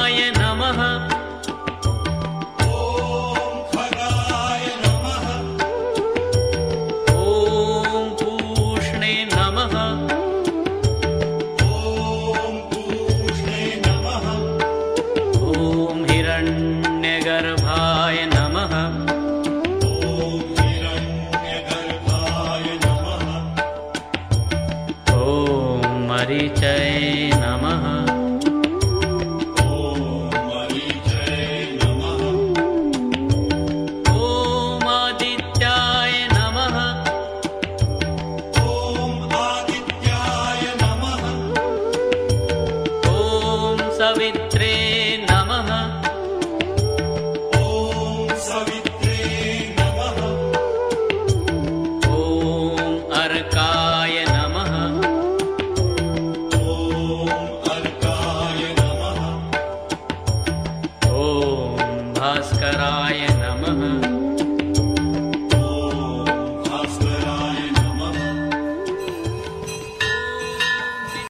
खगाय नमः। ॐ खगाय नमः। ॐ पूष्णे नमः। ॐ पूष्णे नमः। ॐ हिरण्यगर्भाय नमः। ॐ हिरण्यगर्भाय नमः। ॐ मरीचये नमः। ॐ मरीचये नमः। ॐ आदित्याय नमः। ॐ आदित्याय नमः। ॐ सवित्